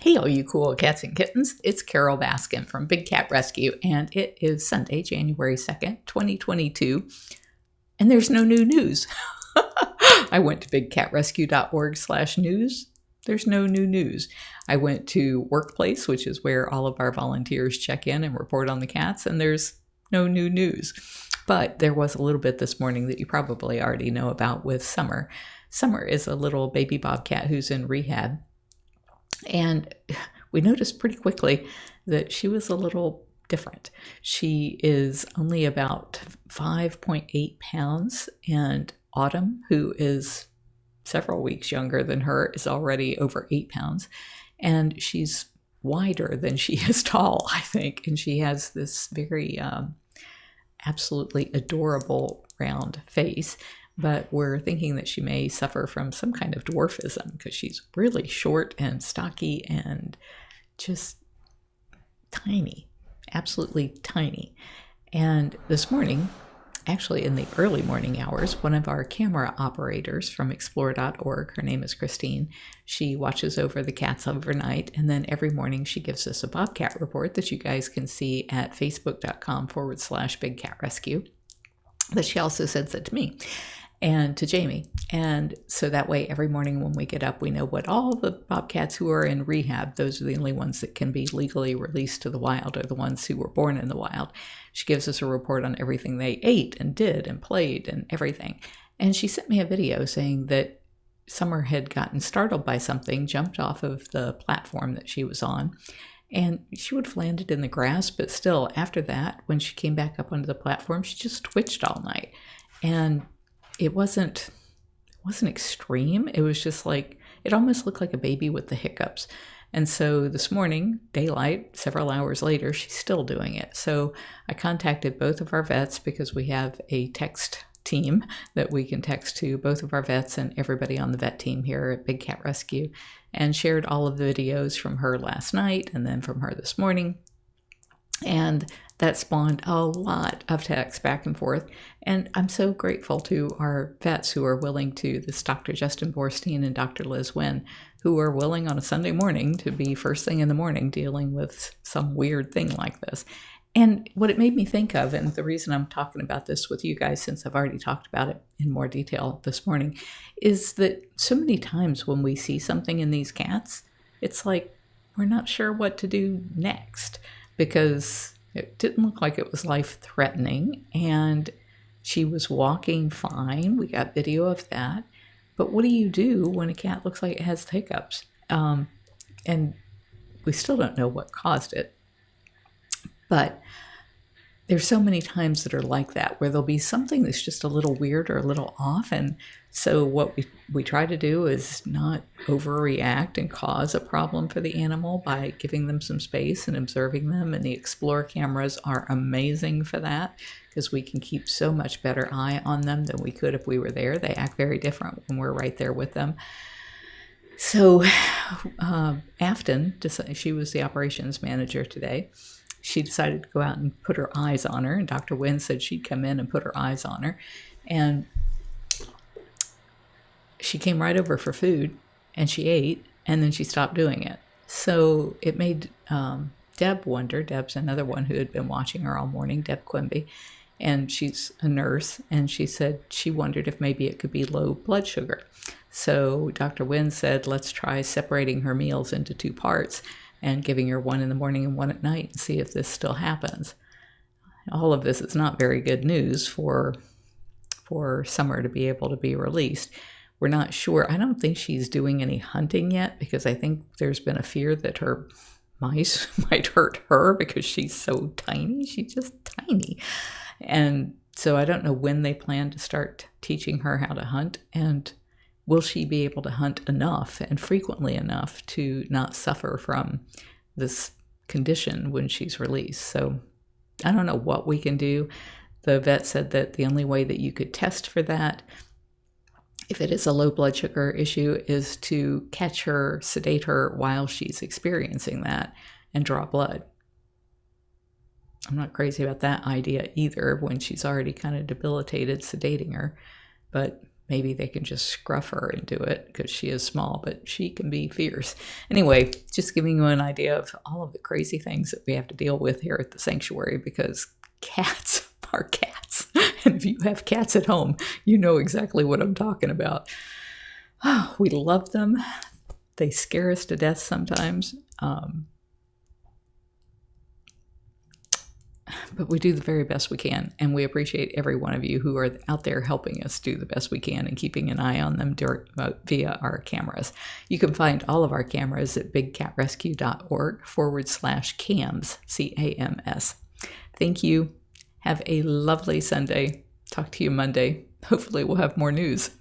Hey, all you cool cats and kittens. It's Carol Baskin from Big Cat Rescue, and it is Sunday, January 2nd, 2022, and there's no new news. I went to bigcatrescue.org/news. There's no new news. I went to Workplace, which is where all of our volunteers check in and report on the cats, and there's no new news. But there was a little bit this morning that you probably already know about with Summer. Summer is a little baby bobcat who's in rehab. And we noticed pretty quickly that she was a little different. She is only about 5.8 pounds, and Autumn, who is several weeks younger than her, is already over 8 pounds. And she's wider than she is tall, I think. And she has this very absolutely adorable round face. But we're thinking that she may suffer from some kind of dwarfism because she's really short and stocky and just tiny, absolutely tiny. And this morning, actually in the early morning hours, one of our camera operators from explore.org, her name is Kristine, she watches over the cats overnight, and then every morning she gives us a bobcat report that you guys can see at facebook.com/bigcatrescue. But she also sends it to me and to Jamie. And so that way, every morning when we get up, we know what all the bobcats who are in rehab, those are the only ones that can be legally released to the wild, are the ones who were born in the wild. She gives us a report on everything they ate and did and played and everything. And she sent me a video saying that Summer had gotten startled by something, jumped off of the platform that she was on, and she would have landed in the grass, but still, after that, when she came back up onto the platform, she just twitched all night. And it wasn't extreme. It was just like, it almost looked like a baby with the hiccups. And so this morning, daylight, several hours later, she's still doing it. So I contacted both of our vets because we have a text team that we can text to, both of our vets and everybody on the vet team here at Big Cat Rescue, and shared all of the videos from her last night and then from her this morning. And that spawned a lot of texts back and forth. And I'm so grateful to our vets who are willing to, this Dr. Justin Borstein and Dr. Liz Wynn, who are willing on a Sunday morning to be first thing in the morning dealing with some weird thing like this. And what it made me think of, and the reason I'm talking about this with you guys, since I've already talked about it in more detail this morning, is that so many times when we see something in these cats, it's like we're not sure what to do next, because it didn't look like it was life-threatening, and she was walking fine. We got video of that. But what do you do when a cat looks like it has hiccups? And we still don't know what caused it. But there's so many times that are like that, where there'll be something that's just a little weird or a little off. And so what we try to do is not overreact and cause a problem for the animal by giving them some space and observing them. And the Explore cameras are amazing for that, because we can keep so much better eye on them than we could if we were there. They act very different when we're right there with them. So Afton, she was the operations manager today. She decided to go out and put her eyes on her, and Dr. Wynn said she'd come in and put her eyes on her. And she came right over for food, and she ate, and then she stopped doing it. So it made Deb wonder. Deb's another one who had been watching her all morning, Deb Quimby, and she's a nurse, and she said she wondered if maybe it could be low blood sugar. So Dr. Wynn said, let's try separating her meals into 2 parts and giving her one in the morning and one at night and see if this still happens. All of this is not very good news for Summer to be able to be released. We're not sure. I don't think she's doing any hunting yet, because I think there's been a fear that her mice might hurt her because she's so tiny. She's just tiny. And so I don't know when they plan to start teaching her how to hunt, and will she be able to hunt enough and frequently enough to not suffer from this condition when she's released? So I don't know what we can do. The vet said that the only way that you could test for that, if it is a low blood sugar issue, is to catch her, sedate her while she's experiencing that, and draw blood. I'm not crazy about that idea either, when she's already kind of debilitated, sedating her. But maybe they can just scruff her and do it because she is small, but she can be fierce. Anyway, just giving you an idea of all of the crazy things that we have to deal with here at the sanctuary, because cats are cats. And if you have cats at home, you know exactly what I'm talking about. Oh, we love them. They scare us to death sometimes. But we do the very best we can, and we appreciate every one of you who are out there helping us do the best we can and keeping an eye on them via our cameras. You can find all of our cameras at bigcatrescue.org/cams, CAMS. Thank you. Have a lovely Sunday. Talk to you Monday. Hopefully we'll have more news.